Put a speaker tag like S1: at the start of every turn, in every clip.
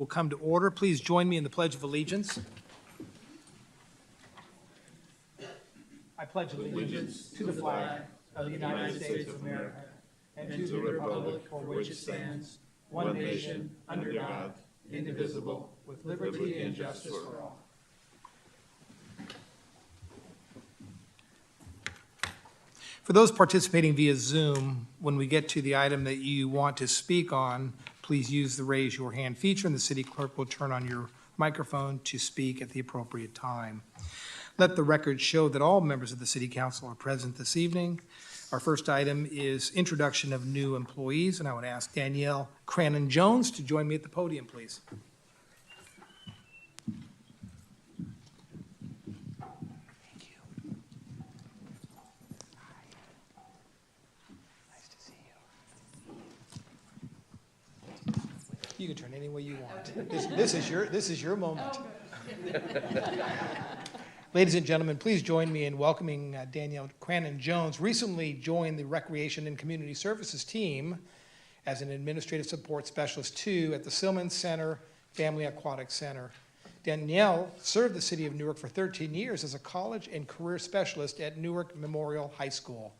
S1: Will come to order. Please join me in the Pledge of Allegiance. I pledge allegiance to the flag of the United States of America and to the republic for which it stands, one nation, under God, indivisible, with liberty and justice for all. For those participating via Zoom, when we get to the item that you want to speak on, please use the raise your hand feature, and the city clerk will turn on your microphone to speak at the appropriate time. Let the record show that all members of the city council are present this evening. Our first item is introduction of new employees, and I would ask Danielle Cranon-Jones to join me at the podium, please. You can turn any way you want. This is your moment. Ladies and gentlemen, please join me in welcoming Danielle Cranon-Jones. Recently joined the Recreation and Community Services team as an Administrative Support Specialist 2 at the Silman Center Family Aquatic Center. Danielle served the city of Newark for 13 years as a college and career specialist at Newark Memorial High School.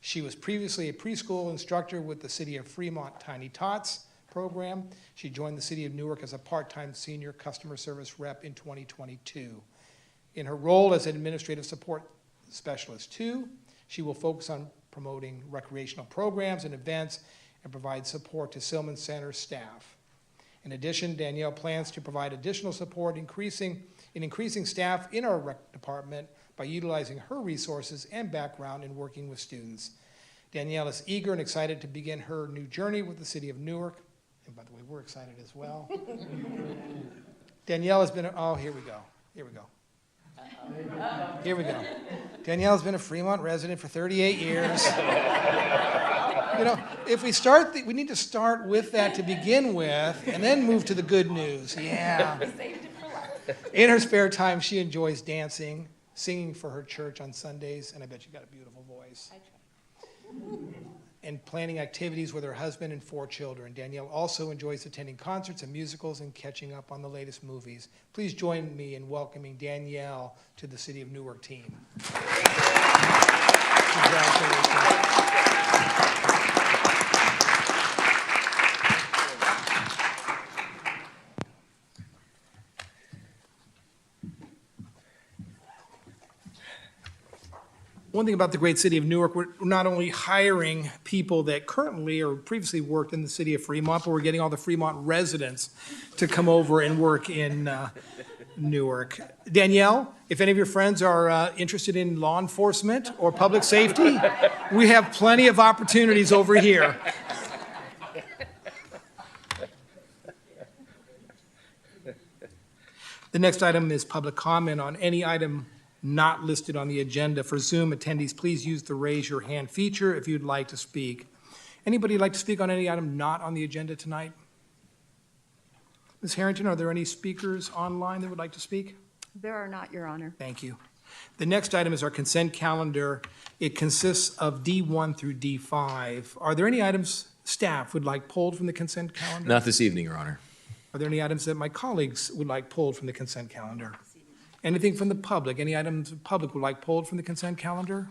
S1: She was previously a preschool instructor with the City of Fremont Tiny Tots program. She joined the City of Newark as a part-time senior customer service rep in 2022. In her role as Administrative Support Specialist 2, she will focus on promoting recreational programs and events and provide support to Silman Center staff. In addition, Danielle plans to provide additional support increasing staff in our rec department by utilizing her resources and background in working with students. Danielle is eager and excited to begin her new journey with the City of Newark. And by the way, we're excited as well. Danielle has been, here we go. Danielle has been a Fremont resident for 38 years. If we start, we need to start with that to begin with and then move to the good news. Yeah. In her spare time, she enjoys dancing, singing for her church on Sundays, and I bet you got a beautiful voice. I try. And planning activities with her husband and 4 children. Danielle also enjoys attending concerts and musicals and catching up on the latest movies. Please join me in welcoming Danielle to the City of Newark team. Congratulations. One thing about the great city of Newark, we're not only hiring people that currently or previously worked in the city of Fremont, but we're getting all the Fremont residents to come over and work in Newark. Danielle, if any of your friends are interested in law enforcement or public safety, we have plenty of opportunities over here. The next item is public comment on any item not listed on the agenda. For Zoom attendees, please use the raise your hand feature if you'd like to speak. Anybody like to speak on any item not on the agenda tonight? Ms. Harrington, are there any speakers online that would like to speak?
S2: There are not, Your Honor.
S1: Thank you. The next item is our consent calendar. It consists of D1 through D5. Are there any items staff would like pulled from the consent calendar?
S3: Not this evening, Your Honor.
S1: Are there any items that my colleagues would like pulled from the consent calendar? Anything from the public? Any items the public would like pulled from the consent calendar?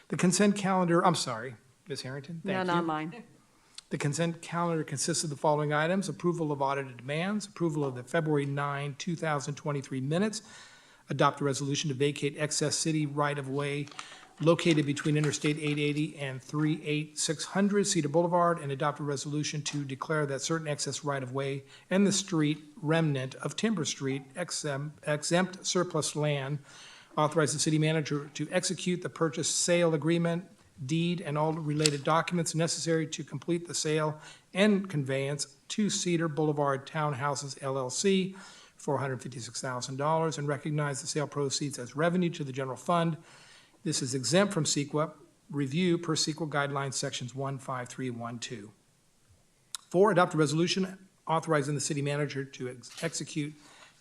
S1: The consent calendar, I'm sorry, Ms. Harrington, thank you.
S2: None on mine.
S1: The consent calendar consists of the following items: approval of audited demands, approval of the February 9, 2023 minutes, adopt a resolution to vacate excess city right-of-way located between Interstate 880 and 38600 Cedar Boulevard, and adopt a resolution to declare that certain excess right-of-way and the street remnant of Timber Street exempt surplus land. Authorize the city manager to execute the purchase sale agreement, deed, and all related documents necessary to complete the sale and conveyance to Cedar Boulevard Townhouses LLC for $156,000, and recognize the sale proceeds as revenue to the general fund. This is exempt from CEQA review per CEQA guidelines sections 15312. 4, adopt a resolution authorizing the city manager to execute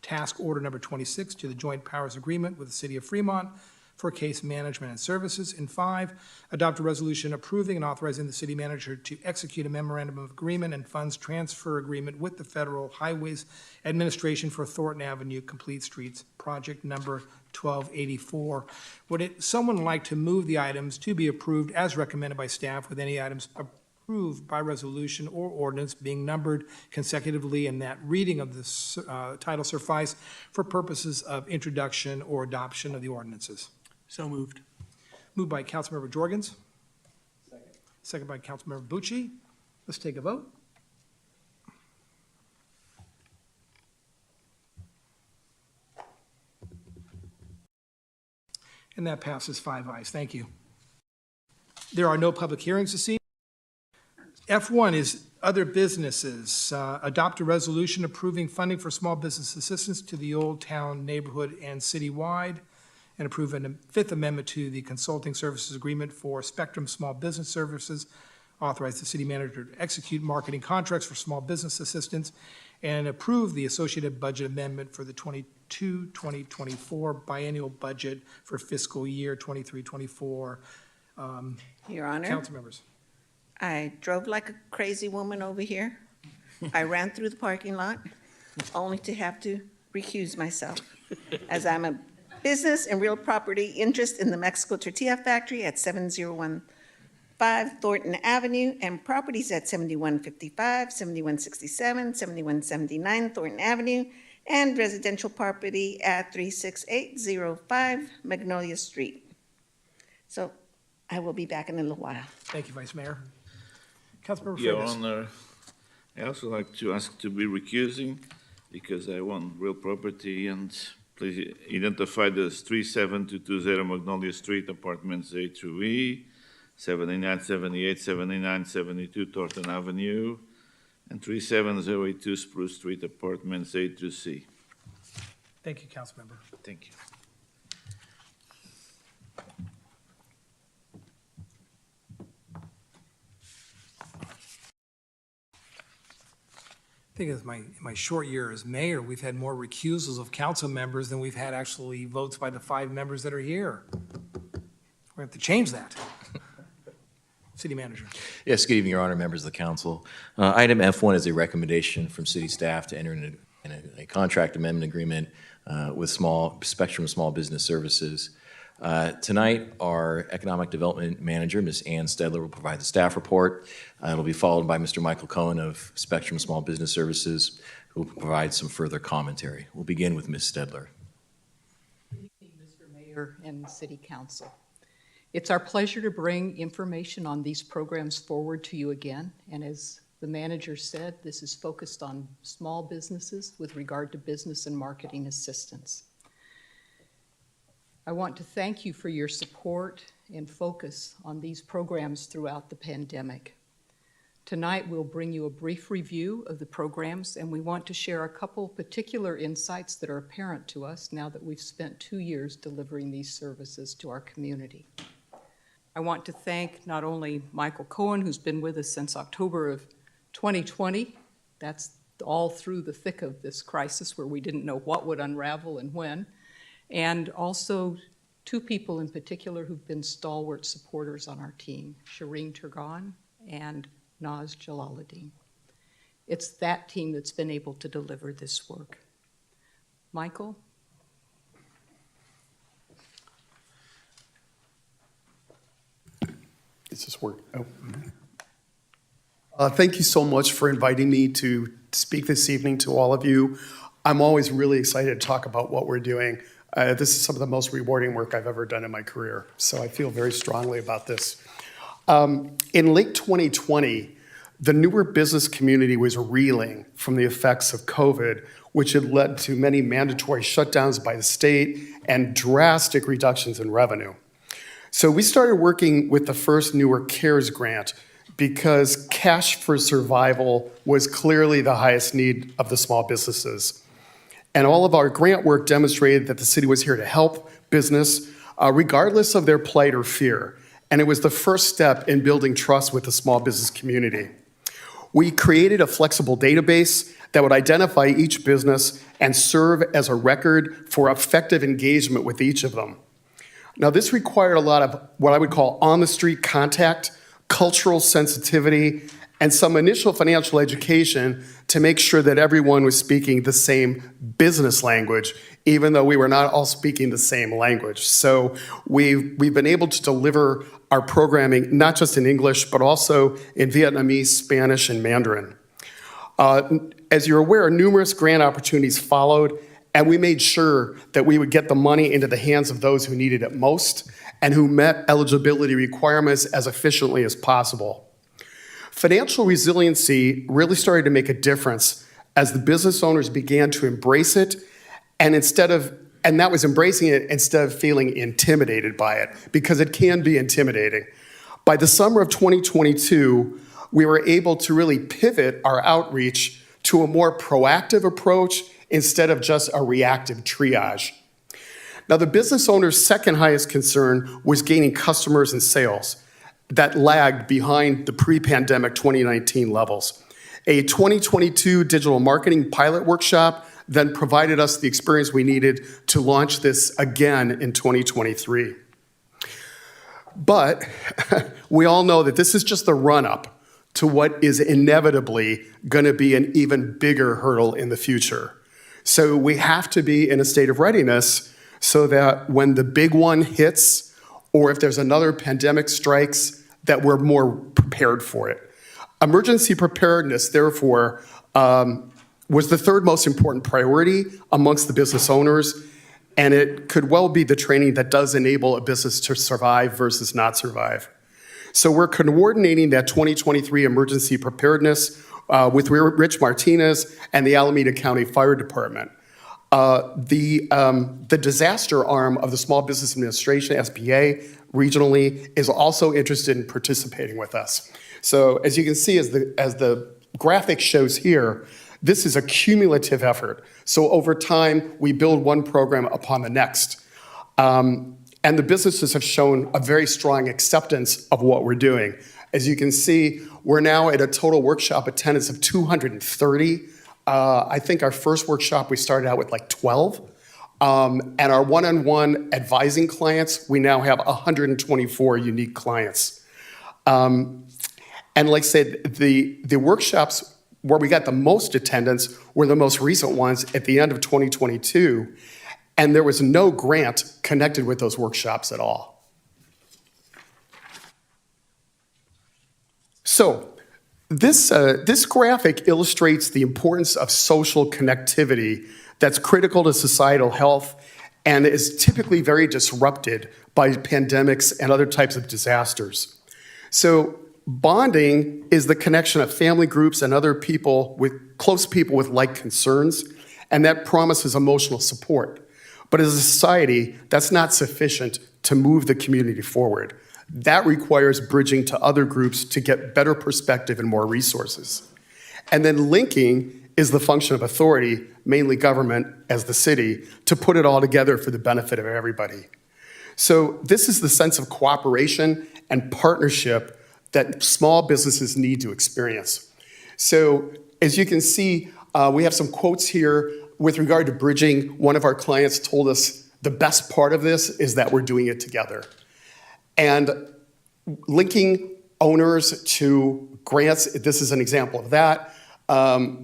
S1: task order number 26 to the joint powers agreement with the city of Fremont for case management and services. And 5, adopt a resolution approving and authorizing the city manager to execute a memorandum of agreement and funds transfer agreement with the Federal Highways Administration for Thornton Avenue Complete Streets Project number 1284. Would someone like to move the items to be approved as recommended by staff, with any items approved by resolution or ordinance being numbered consecutively, and that reading of this title suffice for purposes of introduction or adoption of the ordinances?
S2: So moved.
S1: Moved by Councilmember Jorgens. Second by Councilmember Bucci. Let's take a vote. And that passes 5 ayes. Thank you. There are no public hearings this evening. F1 is other businesses. Adopt a resolution approving funding for small business assistance to the Old Town neighborhood and citywide, and approve a 5th amendment to the consulting services agreement for Spectrum Small Business Services. Authorize the city manager to execute marketing contracts for small business assistance, and approve the associated budget amendment for the 2022-2024 biennial budget for fiscal year 23-24.
S3: Your Honor,
S1: Council members.
S3: I drove like a crazy woman over here. I ran through the parking lot, only to have to recuse myself, as I'm a business and real property interest in the Mexico Tortilla Factory at 7015 Thornton Avenue, and properties at 7155, 7167, 7179 Thornton Avenue, and residential property at 36805 Magnolia Street. So I will be back in a little while.
S1: Thank you, Vice Mayor. Councilmember
S4: Your
S1: Freitas.
S4: Honor, I also like to ask to be recusing because I want real property, and please identify the 37220 Magnolia Street, apartments A through E, 79, 78, 79, 72 Thornton Avenue, and 37082 Spruce Street, apartments A through C.
S1: Thank you, Councilmember.
S4: Thank you.
S1: I think in my short year as mayor, we've had more recusals of council members than we've had actually votes by the 5 members that are here. We're going to have to change that. City Manager.
S5: Yes, good evening, Your Honor, members of the council. Item F1 is a recommendation from city staff to enter in a contract amendment agreement with Spectrum Small Business Services. Tonight, our Economic Development Manager, Ms. Ann Stedler, will provide the staff report. It'll be followed by Mr. Michael Cohen of Spectrum Small Business Services, who will provide some further commentary. We'll begin with Ms. Stedler.
S6: Good evening, Mr. Mayor and City Council. It's our pleasure to bring information on these programs forward to you again. And as the manager said, this is focused on small businesses with regard to business and marketing assistance. I want to thank you for your support and focus on these programs throughout the pandemic. Tonight, we'll bring you a brief review of the programs, and we want to share a couple particular insights that are apparent to us now that we've spent 2 years delivering these services to our community. I want to thank not only Michael Cohen, who's been with us since October of 2020. That's all through the thick of this crisis where we didn't know what would unravel and when. And also 2 people in particular who've been stalwart supporters on our team, Shireen Turgan and Naz Jalaluddin. It's that team that's been able to deliver this work. Michael?
S7: Does this work? Oh. Thank you so much for inviting me to speak this evening to all of you. I'm always really excited to talk about what we're doing. This is some of the most rewarding work I've ever done in my career, so I feel very strongly about this. In late 2020, the Newark business community was reeling from the effects of COVID, which had led to many mandatory shutdowns by the state and drastic reductions in revenue. So we started working with the first Newark CARES grant because cash for survival was clearly the highest need of the small businesses. And all of our grant work demonstrated that the city was here to help business regardless of their plight or fear. And it was the first step in building trust with the small business community. We created a flexible database that would identify each business and serve as a record for effective engagement with each of them. Now, this required a lot of what I would call on-the-street contact, cultural sensitivity, and some initial financial education to make sure that everyone was speaking the same business language, even though we were not all speaking the same language. So we've been able to deliver our programming not just in English, but also in Vietnamese, Spanish, and Mandarin. As you're aware, numerous grant opportunities followed, and we made sure that we would get the money into the hands of those who needed it most and who met eligibility requirements as efficiently as possible. Financial resiliency really started to make a difference as the business owners began to embrace it, and that was embracing it instead of feeling intimidated by it, because it can be intimidating. By the summer of 2022, we were able to really pivot our outreach to a more proactive approach instead of just a reactive triage. Now, the business owner's second highest concern was gaining customers and sales that lagged behind the pre-pandemic 2019 levels. A 2022 digital marketing pilot workshop then provided us the experience we needed to launch this again in 2023. But we all know that this is just the run-up to what is inevitably going to be an even bigger hurdle in the future. So we have to be in a state of readiness so that when the big one hits, or if there's another pandemic strikes, that we're more prepared for it. Emergency preparedness, therefore, was the third most important priority amongst the business owners, and it could well be the training that does enable a business to survive versus not survive. So we're coordinating that 2023 emergency preparedness with Rich Martinez and the Alameda County Fire Department. The disaster arm of the Small Business Administration, SBA, regionally, is also interested in participating with us. So as you can see, as the graphic shows here, this is a cumulative effort. So over time, we build one program upon the next. And the businesses have shown a very strong acceptance of what we're doing. As you can see, we're now at a total workshop attendance of 230. I think our first workshop, we started out with like 12. And our one-on-one advising clients, we now have 124 unique clients. And like I said, the workshops where we got the most attendance were the most recent ones at the end of 2022. And there was no grant connected with those workshops at all. So this graphic illustrates the importance of social connectivity that's critical to societal health and is typically very disrupted by pandemics and other types of disasters. So bonding is the connection of family groups and other people close people with like concerns, and that promises emotional support. But as a society, that's not sufficient to move the community forward. That requires bridging to other groups to get better perspective and more resources. And then linking is the function of authority, mainly government as the city, to put it all together for the benefit of everybody. So this is the sense of cooperation and partnership that small businesses need to experience. So as you can see, we have some quotes here with regard to bridging. One of our clients told us the best part of this is that we're doing it together. And linking owners to grants, this is an example of that.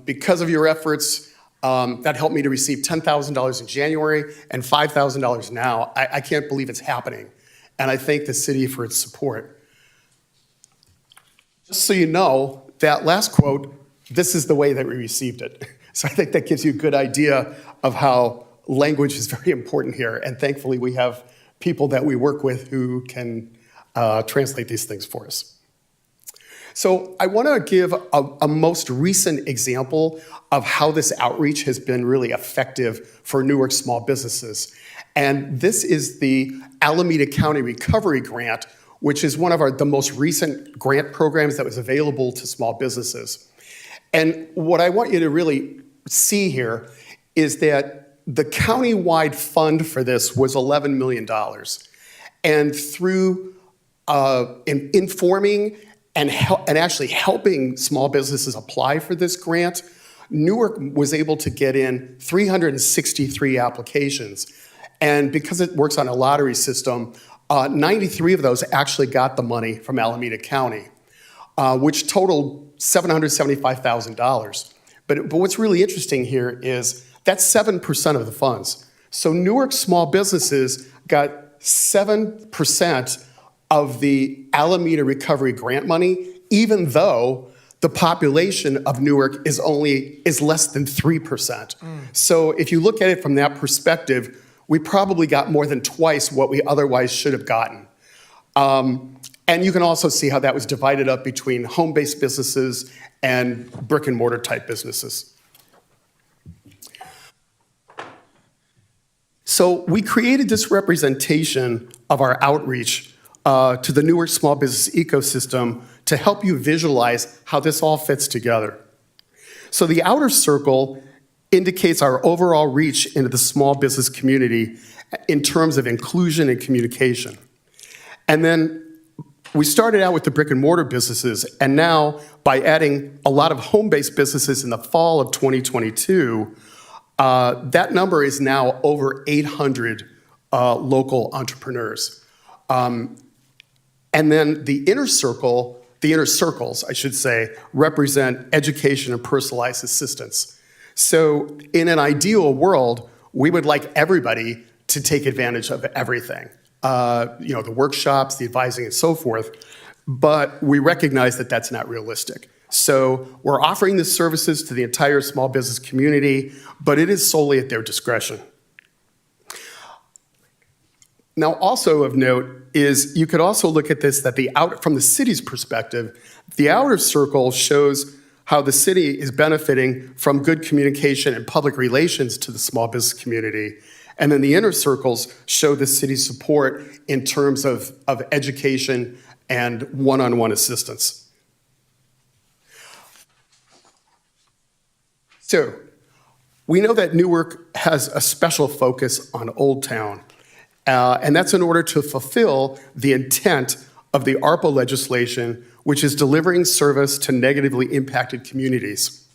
S7: Because of your efforts, that helped me to receive $10,000 in January and $5,000 now. I can't believe it's happening. And I thank the city for its support. Just so you know, that last quote, this is the way that we received it. So I think that gives you a good idea of how language is very important here. And thankfully, we have people that we work with who can translate these things for us. So I want to give a most recent example of how this outreach has been really effective for Newark small businesses. And this is the Alameda County Recovery Grant, which is one of the most recent grant programs that was available to small businesses. And what I want you to really see here is that the county-wide fund for this was $11 million. And through informing and actually helping small businesses apply for this grant, Newark was able to get in 363 applications. And because it works on a lottery system, 93 of those actually got the money from Alameda County, which totaled $775,000. But what's really interesting here is that's 7% of the funds. So Newark small businesses got 7% of the Alameda Recovery Grant money, even though the population of Newark is less than 3%. So if you look at it from that perspective, we probably got more than twice what we otherwise should have gotten. And you can also see how that was divided up between home-based businesses and brick and mortar type businesses. So we created this representation of our outreach to the Newark small business ecosystem to help you visualize how this all fits together. So the outer circle indicates our overall reach into the small business community in terms of inclusion and communication. And then we started out with the brick and mortar businesses, and now by adding a lot of home-based businesses in the fall of 2022, that number is now over 800 local entrepreneurs. And then the inner circles, I should say, represent education and personalized assistance. So in an ideal world, we would like everybody to take advantage of everything. The workshops, the advising, and so forth, but we recognize that that's not realistic. So we're offering the services to the entire small business community, but it is solely at their discretion. Now, also of note is you could also look at this from the city's perspective, the outer circle shows how the city is benefiting from good communication and public relations to the small business community. And then the inner circles show the city's support in terms of education and one-on-one assistance. So we know that Newark has a special focus on Old Town, and that's in order to fulfill the intent of the ARPA legislation, which is delivering service to negatively impacted communities.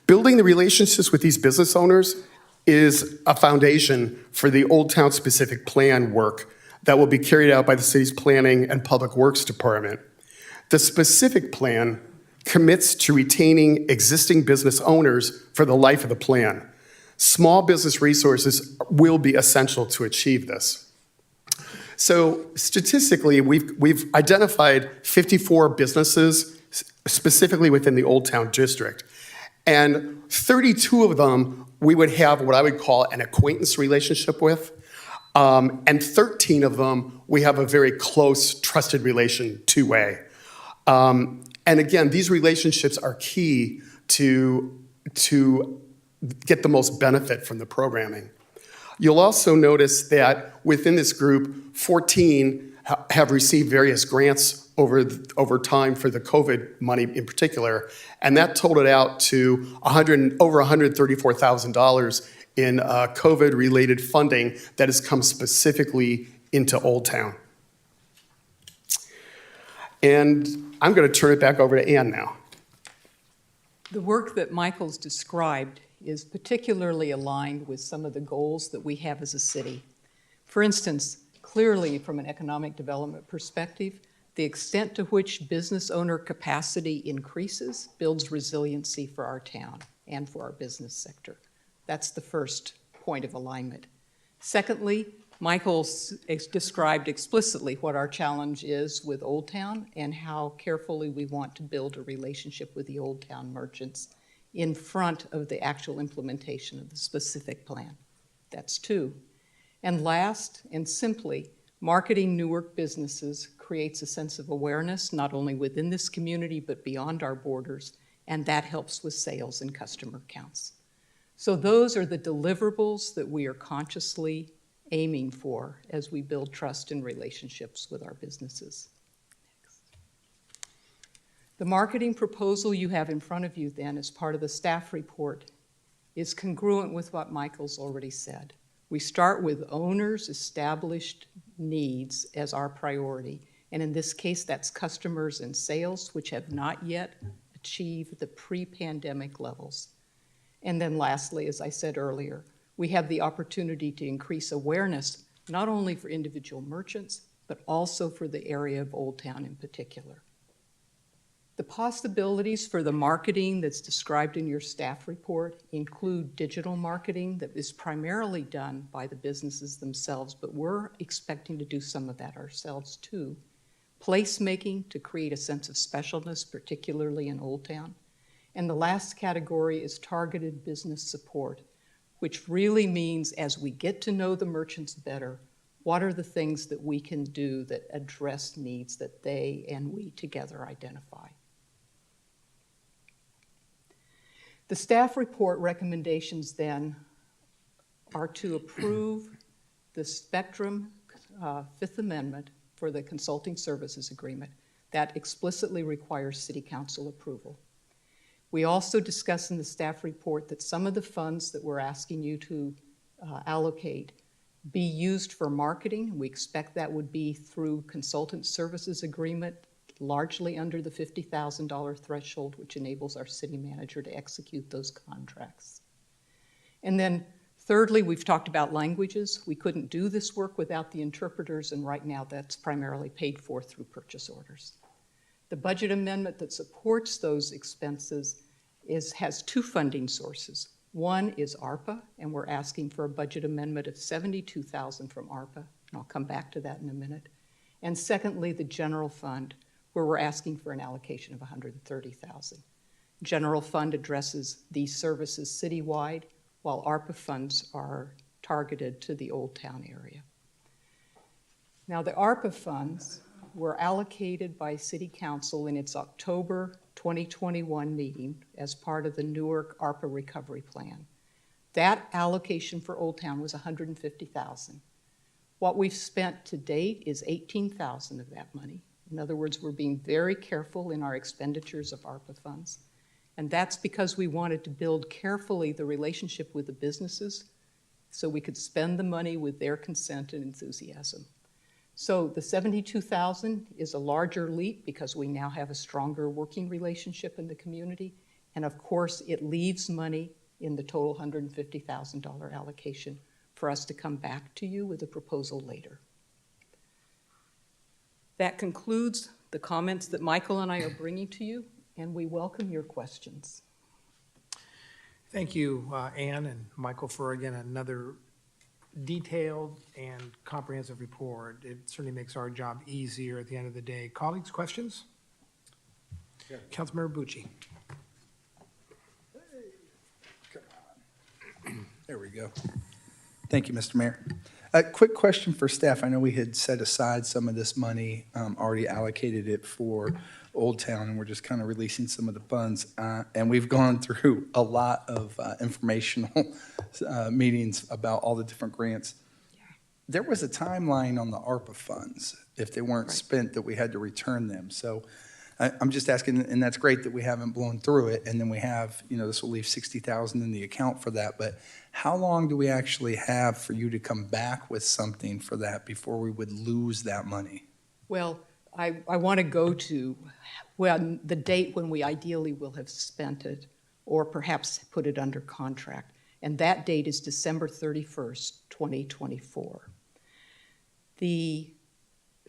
S7: Building the relationships with these business owners is a foundation for the Old Town specific plan work that will be carried out by the city's Planning and Public Works Department. The specific plan commits to retaining existing business owners for the life of the plan. Small business resources will be essential to achieve this. So statistically, we've identified 54 businesses specifically within the Old Town district, and 32 of them we would have what I would call an acquaintance relationship with, and 13 of them we have a very close, trusted relation two-way. And again, these relationships are key to get the most benefit from the programming. You'll also notice that within this group, 14 have received various grants over time for the COVID money in particular, and that totaled out to over $134,000 in COVID-related funding that has come specifically into Old Town. And I'm going to turn it back over to Ann now.
S6: The work that Michael's described is particularly aligned with some of the goals that we have as a city. For instance, clearly from an economic development perspective, the extent to which business owner capacity increases builds resiliency for our town and for our business sector. That's the first point of alignment. Secondly, Michael described explicitly what our challenge is with Old Town and how carefully we want to build a relationship with the Old Town merchants in front of the actual implementation of the specific plan. That's two. And last, and simply, marketing Newark businesses creates a sense of awareness, not only within this community, but beyond our borders, and that helps with sales and customer counts. So those are the deliverables that we are consciously aiming for as we build trust and relationships with our businesses. Next. The marketing proposal you have in front of you then as part of the staff report is congruent with what Michael's already said. We start with owners' established needs as our priority, and in this case that's customers and sales which have not yet achieved the pre-pandemic levels. And then lastly, as I said earlier, we have the opportunity to increase awareness, not only for individual merchants, but also for the area of Old Town in particular. The possibilities for the marketing that's described in your staff report include digital marketing that is primarily done by the businesses themselves, but we're expecting to do some of that ourselves too. Placemaking to create a sense of specialness, particularly in Old Town. And the last category is targeted business support, which really means as we get to know the merchants better, what are the things that we can do that address needs that they and we together identify? The staff report recommendations then are to approve the Spectrum Fifth Amendment for the consulting services agreement. That explicitly requires City Council approval. We also discuss in the staff report that some of the funds that we're asking you to allocate be used for marketing. We expect that would be through consultant services agreement, largely under the $50,000 threshold, which enables our city manager to execute those contracts. And then thirdly, we've talked about languages. We couldn't do this work without the interpreters, and right now that's primarily paid for through purchase orders. The budget amendment that supports those expenses has two funding sources. One is ARPA, and we're asking for a budget amendment of $72,000 from ARPA, and I'll come back to that in a minute. And secondly, the general fund, where we're asking for an allocation of $130,000. General fund addresses these services citywide, while ARPA funds are targeted to the Old Town area. Now, the ARPA funds were allocated by City Council in its October 2021 meeting as part of the Newark ARPA recovery plan. That allocation for Old Town was $150,000. What we've spent to date is $18,000 of that money. In other words, we're being very careful in our expenditures of ARPA funds. And that's because we wanted to build carefully the relationship with the businesses so we could spend the money with their consent and enthusiasm. So the $72,000 is a larger leap because we now have a stronger working relationship in the community. And of course, it leaves money in the total $150,000 allocation for us to come back to you with a proposal later. That concludes the comments that Michael and I are bringing to you, and we welcome your questions.
S1: Thank you, Ann and Michael, for, again, another detailed and comprehensive report. It certainly makes our job easier at the end of the day. Colleagues, questions? Yeah. Councilmember Bucci.
S2: There we go. Thank you, Mr. Mayor. A quick question for staff. I know we had set aside some of this money, already allocated it for Old Town, and we're just kind of releasing some of the funds. And we've gone through a lot of informational meetings about all the different grants. There was a timeline on the ARPA funds, if they weren't spent, that we had to return them. So I'm just asking, and that's great that we haven't blown through it, and then we have, this will leave $60,000 in the account for that, but how long do we actually have for you to come back with something for that before we would lose that money?
S6: Well, I want to go to the date when we ideally will have spent it, or perhaps put it under contract, and that date is December 31st, 2024. The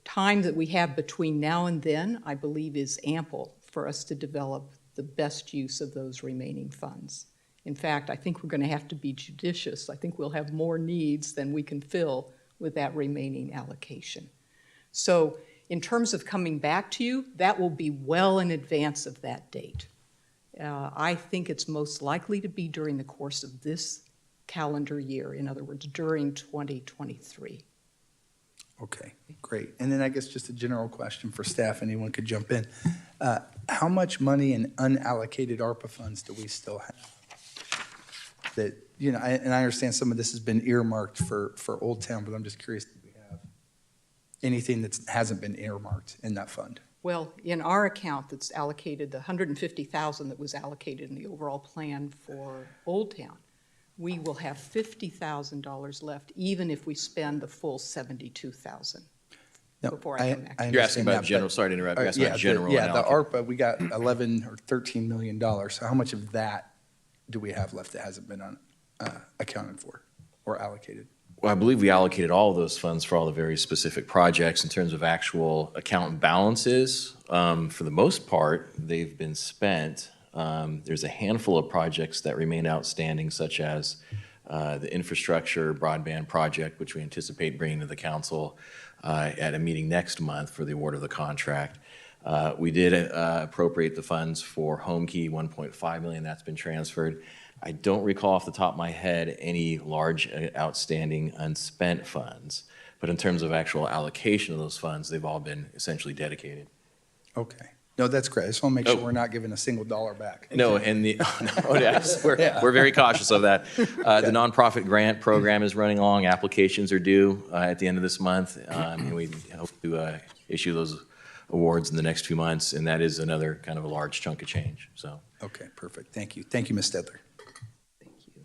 S6: time that we have between now and then, I believe, is ample for us to develop the best use of those remaining funds. In fact, I think we're going to have to be judicious. I think we'll have more needs than we can fill with that remaining allocation. So in terms of coming back to you, that will be well in advance of that date. I think it's most likely to be during the course of this calendar year, in other words, during 2023.
S2: Okay, great. And then I guess just a general question for staff, anyone could jump in. How much money in unallocated ARPA funds do we still have? That, and I understand some of this has been earmarked for Old Town, but I'm just curious, do we have anything that hasn't been earmarked in that fund?
S6: Well, in our account that's allocated, the $150,000 that was allocated in the overall plan for Old Town, we will have $50,000 left, even if we spend the full $72,000.
S2: No,
S6: before I come back.
S5: You're asking about general, sorry to interrupt, you're asking about general.
S2: Yeah, the ARPA, we got $11 or $13 million. So how much of that do we have left that hasn't been accounted for? or allocated?
S5: Well, I believe we allocated all of those funds for all the very specific projects. In terms of actual account balances, for the most part, they've been spent. There's a handful of projects that remain outstanding, such as the infrastructure broadband project, which we anticipate bringing to the council at a meeting next month for the award of the contract. We did appropriate the funds for Home Key, $1.5 million. That's been transferred. I don't recall off the top of my head any large outstanding unspent funds, but in terms of actual allocation of those funds, they've all been essentially dedicated.
S2: Okay. No, that's great. I just want to make sure
S5: Oh.
S2: we're not giving a single dollar back.
S5: No, and the, no, yes, we're very cautious of that. The nonprofit grant program is running along. Applications are due at the end of this month, and we hope to issue those awards in the next few months, and that is another kind of a large chunk of change, so.
S2: Okay, perfect. Thank you. Thank you, Ms. Stedler.
S6: Thank you.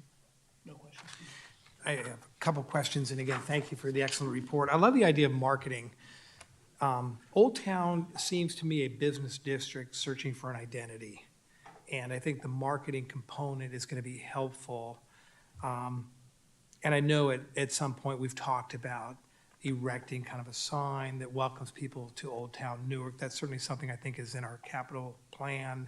S6: No questions.
S1: I have a couple questions, and again, thank you for the excellent report. I love the idea of marketing. Old Town seems to me a business district searching for an identity, and I think the marketing component is going to be helpful. And I know at some point we've talked about erecting kind of a sign that welcomes people to Old Town Newark. That's certainly something I think is in our capital plan.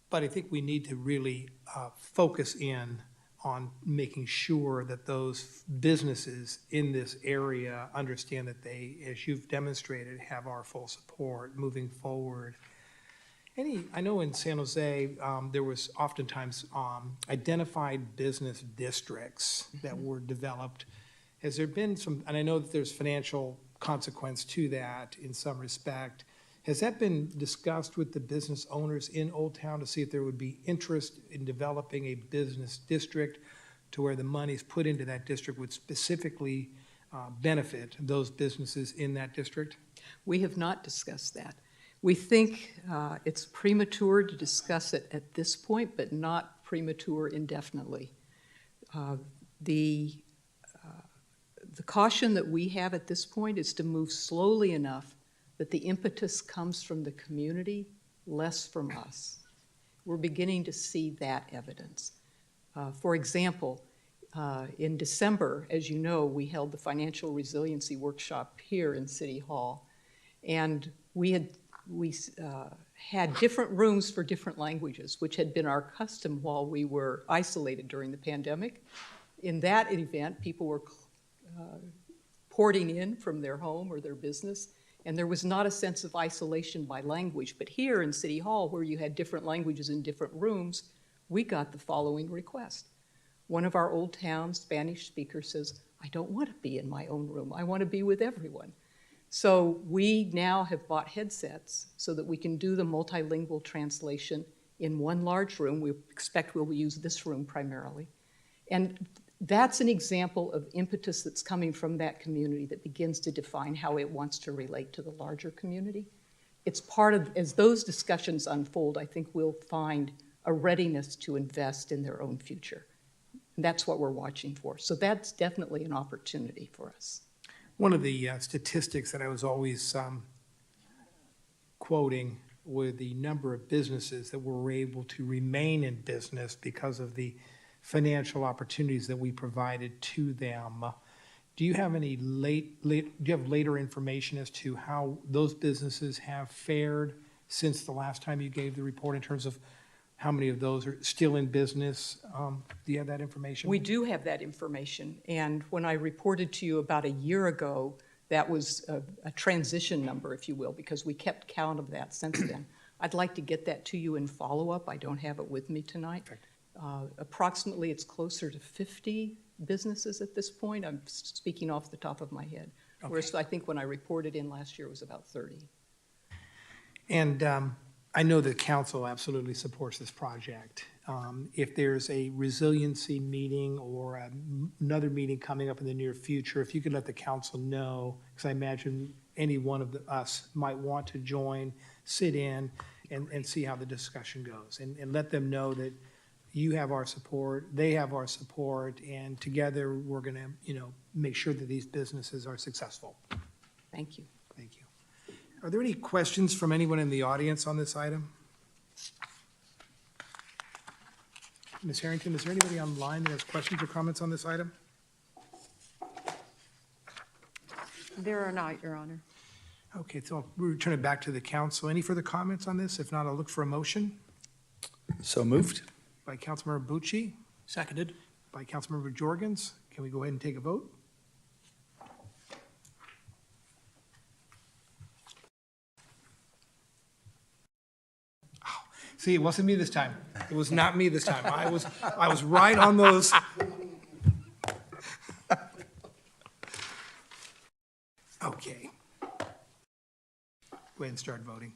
S1: But I think we need to really focus in on making sure that those businesses in this area understand that they, as you've demonstrated, have our full support moving forward. I know in San Jose, there was oftentimes identified business districts that were developed. Has there been some, and I know that there's financial consequence to that in some respect, has that been discussed with the business owners in Old Town to see if there would be interest in developing a business district to where the monies put into that district would specifically benefit those businesses in that district?
S6: We have not discussed that. We think it's premature to discuss it at this point, but not premature indefinitely. The caution that we have at this point is to move slowly enough that the impetus comes from the community, less from us. We're beginning to see that evidence. For example, in December, as you know, we held the Financial Resiliency Workshop here in City Hall, and we had different rooms for different languages, which had been our custom while we were isolated during the pandemic. In that event, people were porting in from their home or their business, and there was not a sense of isolation by language. But here in City Hall, where you had different languages in different rooms, we got the following request. One of our Old Town Spanish speakers says, "I don't want to be in my own room. I want to be with everyone." So we now have bought headsets so that we can do the multilingual translation in one large room. We expect we'll use this room primarily. And that's an example of impetus that's coming from that community that begins to define how it wants to relate to the larger community. It's part of, as those discussions unfold, I think we'll find a readiness to invest in their own future. And that's what we're watching for. So that's definitely an opportunity for us.
S1: One of the statistics that I was always quoting were the number of businesses that were able to remain in business because of the financial opportunities that we provided to them. Do you have any do you have later information as to how those businesses have fared since the last time you gave the report in terms of how many of those are still in business? Do you have that information?
S6: We do have that information, and when I reported to you about a year ago, that was a transition number, if you will, because we kept count of that since then. I'd like to get that to you in follow-up. I don't have it with me tonight. Approximately, it's closer to 50 businesses at this point. I'm speaking off the top of my head. Okay. Whereas I think when I reported in last year, it was about 30.
S1: And I know the council absolutely supports this project. If there's a resiliency meeting or another meeting coming up in the near future, if you could let the council know, because I imagine any one of us might want to join, sit in, and see how the discussion goes. And let them know that you have our support, they have our support, and together we're going to, make sure that these businesses are successful.
S6: Thank you.
S1: Thank you. Are there any questions from anyone in the audience on this item? Ms. Harrington, is there anybody online that has questions or comments on this item?
S6: There are not, Your Honor.
S1: Okay, so we'll return it back to the council. Any further comments on this? If not, I'll look for a motion
S2: So moved?
S1: by Councilmember Bucci,
S8: Seconded.
S1: by Councilmember Jorgens. Can we go ahead and take a vote? Oh, see, it wasn't me this time. It was not me this time. I was right on those. Okay. Go ahead and start voting.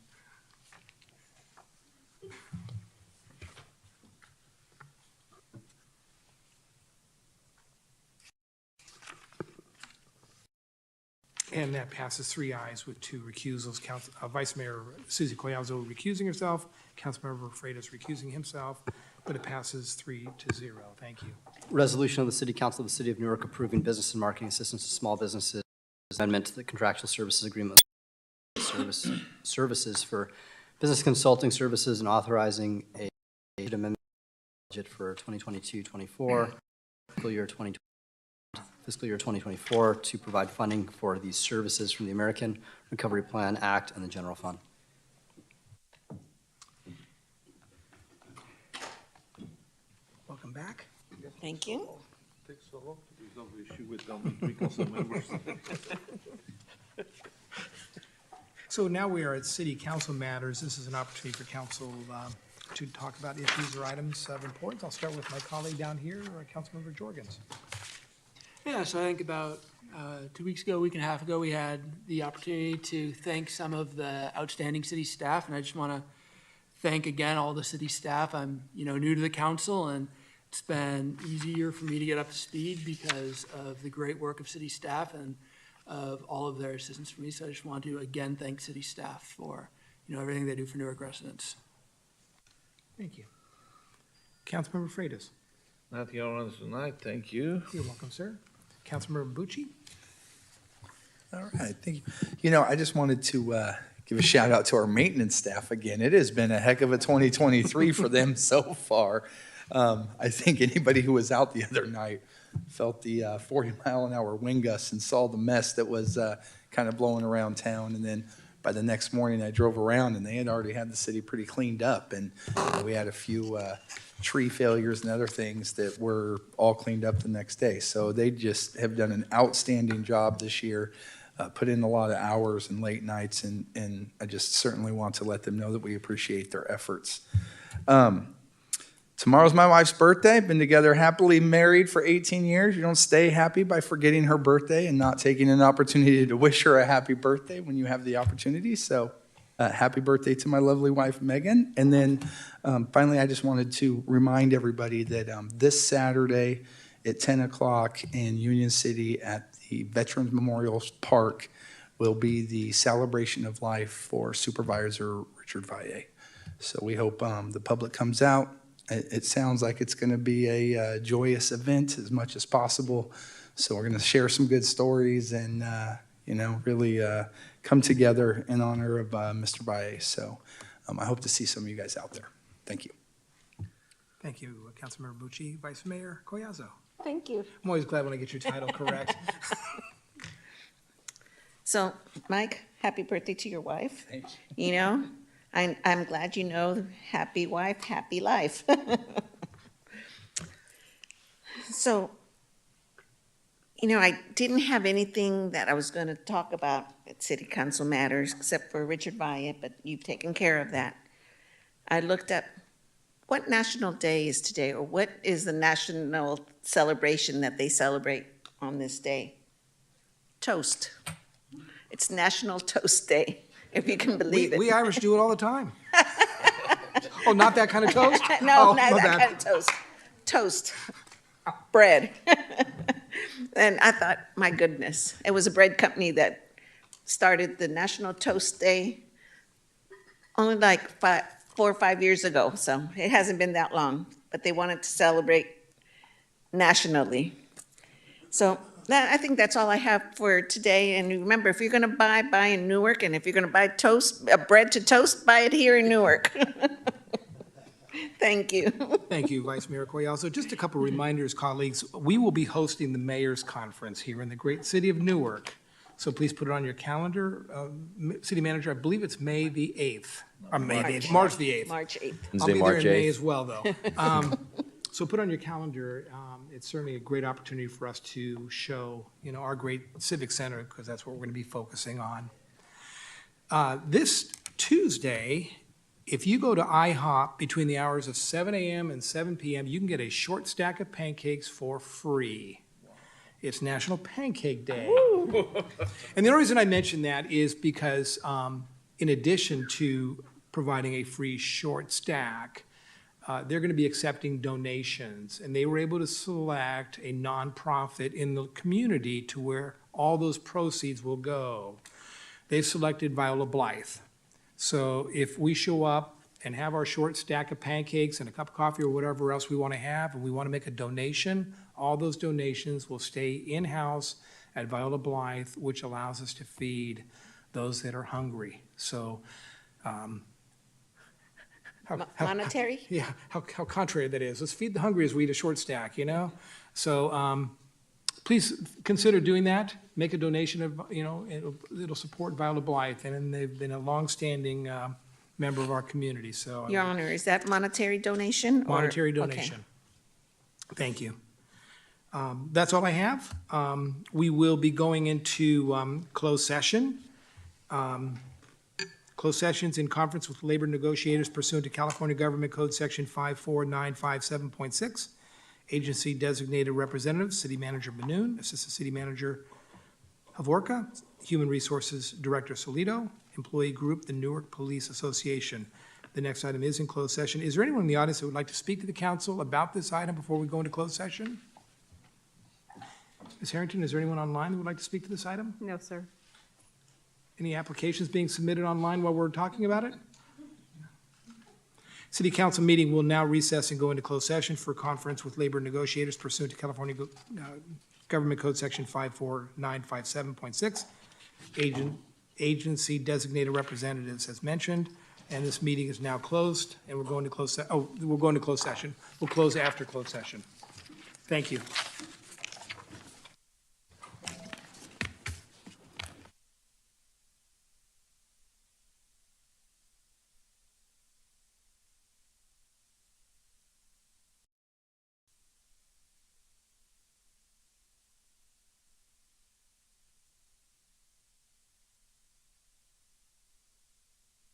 S1: And that passes 3 ayes with 2 recusals. Vice Mayor Susie Collazo recusing herself, Councilmember Freitas recusing himself, but it passes 3-0. Thank you.
S9: Resolution of the City Council of the City of Newark approving business and marketing assistance to small businesses, amendment to the contractual services agreement services for business consulting services and authorizing a amendment budget for 2022-24, fiscal year 2024 to provide funding for these services from the American Recovery Plan Act and the general fund.
S1: Welcome back.
S3: Thank you.
S4: Takes so long to resolve the issue with only 3 council members.
S1: So now we are at city council matters. This is an opportunity for council to talk about issues or items of importance. I'll start with my colleague down here, Councilmember Jorgens.
S8: Yeah, so I think about 2 weeks ago, week and a half ago, we had the opportunity to thank some of the outstanding city staff, and I just want to thank again all the city staff. I'm new to the council, and it's been easier for me to get up to speed because of the great work of city staff and of all of their assistance for me. So I just want to again thank city staff for everything they do for Newark residents.
S1: Thank you. Councilmember Freitas.
S4: Not here on tonight, thank you.
S1: You're welcome, sir. Councilmember Bucci.
S2: All right, thank you. You know, I just wanted to give a shout out to our maintenance staff again. It has been a heck of a 2023 for them so far. I think anybody who was out the other night felt the 40-mile-an-hour wind gusts and saw the mess that was kind of blowing around town. And then by the next morning, I drove around, and they had already had the city pretty cleaned up. And we had a few tree failures and other things that were all cleaned up the next day. So they just have done an outstanding job this year, put in a lot of hours and late nights, and I just certainly want to let them know that we appreciate their efforts. Tomorrow's my wife's birthday. Been together happily married for 18 years. You don't stay happy by forgetting her birthday and not taking an opportunity to wish her a happy birthday when you have the opportunity. So happy birthday to my lovely wife, Megan. And then finally, I just wanted to remind everybody that this Saturday at 10 o'clock in Union City at the Veterans Memorial Park will be the celebration of life for Supervisor Richard Valle. So we hope the public comes out. It sounds like it's going to be a joyous event as much as possible. So we're going to share some good stories and, really come together in honor of Mr. Valle. So I hope to see some of you guys out there. Thank you.
S1: Thank you, Councilmember Bucci. Vice Mayor Collazo.
S3: Thank you.
S1: I'm always glad when I get your title correct.
S3: So, Mike, happy birthday to your wife.
S2: Thank you.
S3: I'm glad happy wife, happy life. So, I didn't have anything that I was going to talk about at City Council matters except for Richard Valle, but you've taken care of that. I looked up what national day is today, or what is the national celebration that they celebrate on this day? Toast. It's National Toast Day, if you can believe it.
S1: We Irish do it all the time. Oh, not that kind of toast?
S3: No,
S1: Oh,
S3: not
S1: my
S3: that
S1: bad.
S3: kind of toast. Toast. Bread. And I thought, my goodness, it was a bread company that started the National Toast Day only like 4 or 5 years ago, so it hasn't been that long, but they wanted to celebrate nationally. So I think that's all I have for today. And remember, if you're going to buy in Newark, and if you're going to buy bread to toast, buy it here in Newark. Thank you.
S1: Thank you, Vice Mayor Coyalzo. Just a couple reminders, colleagues. We will be hosting the Mayor's Conference here in the great city of Newark. So please put it on your calendar. City Manager, I believe it's May the 8th, or May the 8th, March the 8th.
S3: March 8th.
S1: I'll
S5: Wednesday,
S1: be there
S5: March
S1: in May
S5: 8th.
S1: as well, though. So put on your calendar, it's certainly a great opportunity for us to show, our great civic center, because that's what we're going to be focusing on. This Tuesday, if you go to IHOP between the hours of 7 a.m. and 7 p.m., you can get a short stack of pancakes for free. It's National Pancake Day. And the only reason I mention that is because in addition to providing a free short stack, they're going to be accepting donations. And they were able to select a nonprofit in the community to where all those proceeds will go. They've selected Viola Blythe. So if we show up and have our short stack of pancakes and a cup of coffee or whatever else we want to have, and we want to make a donation, all those donations will stay in-house at Viola Blythe, which allows us to feed those that are hungry. So,
S3: Monetary?
S1: yeah, how contrary that is. Let's feed the hungry as we eat a short stack, So please consider doing that. Make a donation of, it'll support Viola Blythe, and they've been a longstanding member of our community, so.
S3: Your Honor, is that monetary donation? or-
S1: Monetary
S3: okay.
S1: donation. Thank you. That's all I have. We will be going into closed session. Closed sessions in conference with labor negotiators pursuant to California Government Code Section 54957.6. Agency designated representative, City Manager Manoon, Assistant City Manager Havorka, Human Resources Director Solido, Employee Group, the Newark Police Association. The next item is in closed session. Is there anyone in the audience that would like to speak to the council about this item before we go into closed session? Ms. Harrington, is there anyone online who would like to speak to this item?
S6: No, sir.
S1: Any applications being submitted online while we're talking about it? City Council meeting will now recess and go into closed session for conference with labor negotiators pursuant to California Government Code Section 54957.6. Agency designated representatives as mentioned, and this meeting is now closed, and we're going to close, we'll go into closed session. We'll close after closed session. Thank you.